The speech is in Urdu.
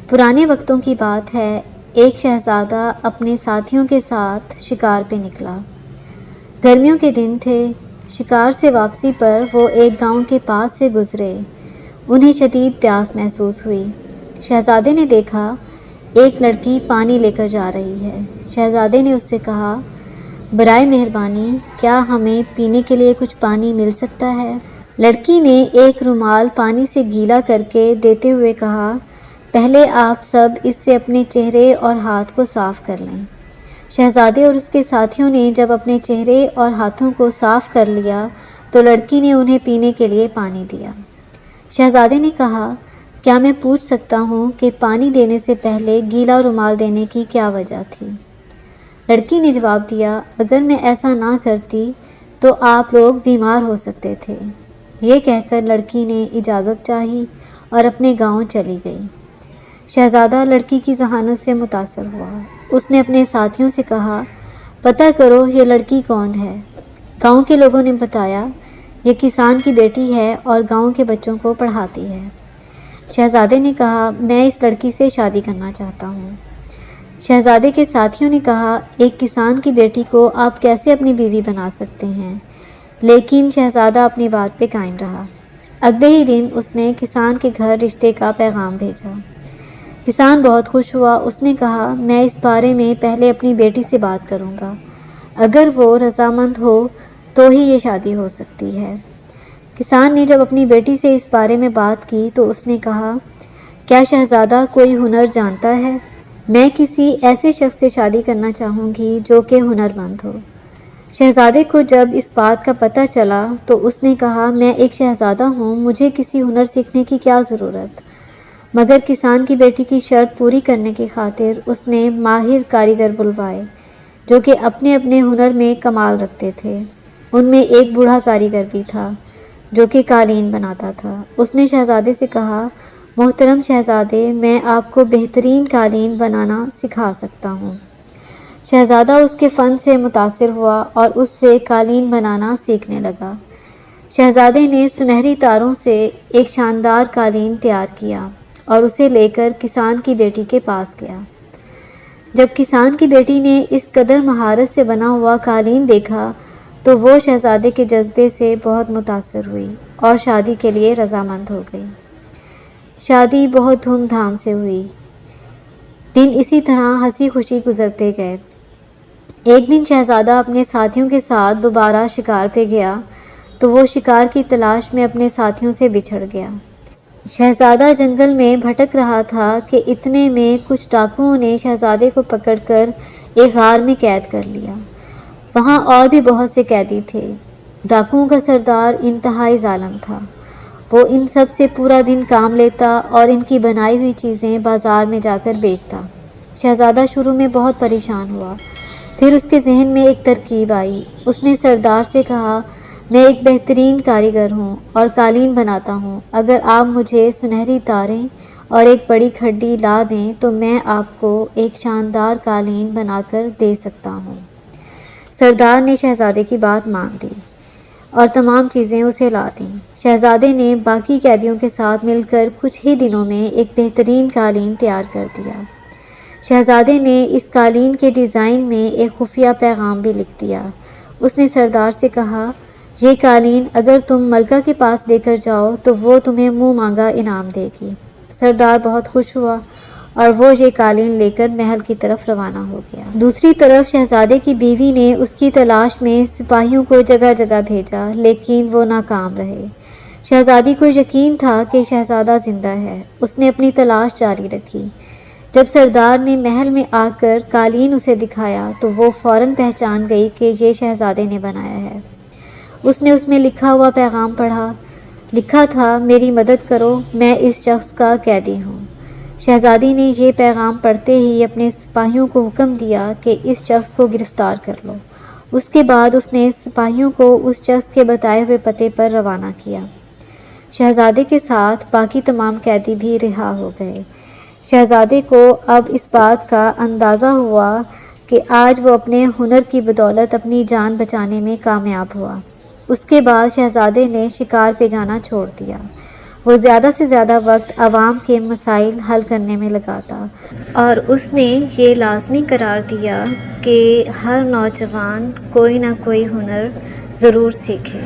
پرانے وقتوں کی بات ہے، ایک شہزادہ اپنے ساتھیوں کے ساتھ شکار پہ نکلا۔ گرمیوں کے دن تھے۔ شکار سے واپسی پر وہ ایک گاؤں کے پاس سے گزرے۔ انہیں شدید پیاس محسوس ہوئی۔ شہزادے نے دیکھا ایک لڑکی پانی لے کر جا رہی ہے۔ شہزادے نے اس سے کہا، برائے مہربانی کیا ہمیں پینے کے لیے کچھ پانی مل سکتا ہے؟ لڑکی نے ایک رومال پانی سے گیلا کر کے دیتے ہوئے کہا، پہلے آپ سب اس سے اپنے چہرے اور ہاتھ کو صاف کر لیں۔ شہزادے اور اس کے ساتھیوں نے جب اپنے چہرے اور ہاتھوں کو صاف کر لیا تو لڑکی نے انہیں پینے کے لیے پانی دیا۔ شہزادے نے کہا، کیا میں پوچھ سکتا ہوں کہ پانی دینے سے پہلے گیلا رومال دینے کی کیا وجہ تھی؟ لڑکی نے جواب دیا، اگر میں ایسا نہ کرتی تو آپ لوگ بیمار ہو سکتے تھے۔ یہ کہہ کر لڑکی نے اجازت چاہی اور اپنے گاؤں چلی گئی۔ شہزادہ لڑکی کی ذہانت سے متاثر ہوا۔ اس نے اپنے ساتھیوں سے کہا، پتہ کرو یہ لڑکی کون ہے۔ گاؤں کے لوگوں نے بتایا، یہ کسان کی بیٹی ہے اور گاؤں کے بچوں کو پڑھاتی ہے۔ شہزادے نے کہا، میں اس لڑکی سے شادی کرنا چاہتا ہوں۔ شہزادے کے ساتھیوں نے کہا، ایک کسان کی بیٹی کو آپ کیسے اپنی بیوی بنا سکتے ہیں؟ لیکن شہزادہ اپنی بات پہ قائم رہا۔ اگلے ہی دن اس نے کسان کے گھر رشتے کا پیغام بھیجا۔ کسان بہت خوش ہوا۔ اس نے کہا، میں اس بارے میں پہلے اپنی بیٹی سے بات کروں گا۔ اگر وہ رضامند ہو تو ہی یہ شادی ہو سکتی ہے۔ کسان نے جب اپنی بیٹی سے اس بارے میں بات کی تو اس نے کہا، کیا شہزادہ کوئی ہنر جانتا ہے؟ میں کسی ایسے شخص سے شادی کرنا چاہوں گی جو کہ ہنرمند ہو۔ شہزادے کو جب اس بات کا پتہ چلا تو اس نے کہا، میں ایک شہزادہ ہوں، مجھے کسی ہنر سیکھنے کی کیا ضرورت؟ مگر کسان کی بیٹی کی شرط پوری کرنے کی خاطر اس نے ماہر کاریگر بلوائے جو کہ اپنے اپنے ہنر میں کمال رکھتے تھے۔ ان میں ایک بوڑھا کاریگر بھی تھا جو کہ قالین بناتا تھا۔ اس نے شہزادے سے کہا، محترم شہزادے، میں آپ کو بہترین قالین بنانا سکھا سکتا ہوں۔ شہزادہ اس کے فن سے متاثر ہوا اور اس سے قالین بنانا سیکھنے لگا۔ شہزادے نے سنہری تاروں سے ایک شاندار قالین تیار کیا اور اسے لے کر کسان کی بیٹی کے پاس گیا۔ جب کسان کی بیٹی نے اس قدر مہارت سے بنا ہوا قالین دیکھا تو وہ شہزادے کے جذبے سے بہت متاثر ہوئی اور شادی کے لیے رضامند ہو گئی۔ شادی بہت دھوم دھام سے ہوئی۔ دن اسی طرح ہنسی خوشی گزرتے گئے۔ ایک دن شہزادہ اپنے ساتھیوں کے ساتھ دوبارہ شکار پہ گیا تو وہ شکار کی تلاش میں اپنے ساتھیوں سے بچھڑ گیا۔ شہزادہ جنگل میں بھٹک رہا تھا کہ اتنے میں کچھ ڈاکوؤں نے شہزادے کو پکڑ کر ایک غار میں قید کر لیا۔ وہاں اور بھی بہت سے قیدی تھے۔ ڈاکوؤں کا سردار انتہائی ظالم تھا۔ وہ ان سب سے پورا دن کام لیتا اور ان کی بنائی ہوئی چیزیں بازار میں جا کر بیچتا۔ شہزادہ شروع میں بہت پریشان ہوا، پھر اس کے ذہن میں ایک ترکیب آئی۔ اس نے سردار سے کہا، میں ایک بہترین کاریگر ہوں اور قالین بناتا ہوں۔ اگر آپ مجھے سنہری تاریں اور ایک بڑی کھڈی لا دیں تو میں آپ کو ایک شاندار قالین بنا کر دے سکتا ہوں۔ سردار نے شہزادے کی بات مان لی اور تمام چیزیں اسے لا دیں۔ شہزادے نے باقی قیدیوں کے ساتھ مل کر کچھ ہی دنوں میں ایک بہترین قالین تیار کر دیا۔ شہزادے نے اس قالین کے ڈیزائن میں ایک خفیہ پیغام بھی لکھ دیا۔ اس نے سردار سے کہا، یہ قالین اگر تم ملکہ کے پاس لے کر جاؤ تو وہ تمہیں منہ مانگا انعام دے گی۔ سردار بہت خوش ہوا اور وہ یہ قالین لے کر محل کی طرف روانہ ہو گیا۔ دوسری طرف شہزادے کی بیوی نے اس کی تلاش میں سپاہیوں کو جگہ جگہ بھیجا لیکن وہ ناکام رہے۔ شہزادی کو یقین تھا کہ شہزادہ زندہ ہے۔ اس نے اپنی تلاش جاری رکھی۔ جب سردار نے محل میں آ کر قالین اسے دکھایا تو وہ فوراً پہچان گئی کہ یہ شہزادے نے بنایا ہے۔ اس نے اس میں لکھا ہوا پیغام پڑھا۔ لکھا تھا، میری مدد کرو، میں اس شخص کا قیدی ہوں۔ شہزادی نے یہ پیغام پڑھتے ہی اپنے سپاہیوں کو حکم دیا کہ اس شخص کو گرفتار کر لو۔ اس کے بعد اس نے سپاہیوں کو اس شخص کے بتائے ہوئے پتے پر روانہ کیا۔ شہزادے کے ساتھ باقی تمام قیدی بھی رہا ہو گئے۔ شہزادے کو اب اس بات کا اندازہ ہوا کہ آج وہ اپنے ہنر کی بدولت اپنی جان بچانے میں کامیاب ہوا۔ اس کے بعد شہزادے نے شکار پہ جانا چھوڑ دیا۔ وہ زیادہ سے زیادہ وقت عوام کے مسائل حل کرنے میں لگاتا، اور اس نے یہ لازمی قرار دیا کہ ہر نوجوان کوئی نہ کوئی ہنر ضرور سیکھے۔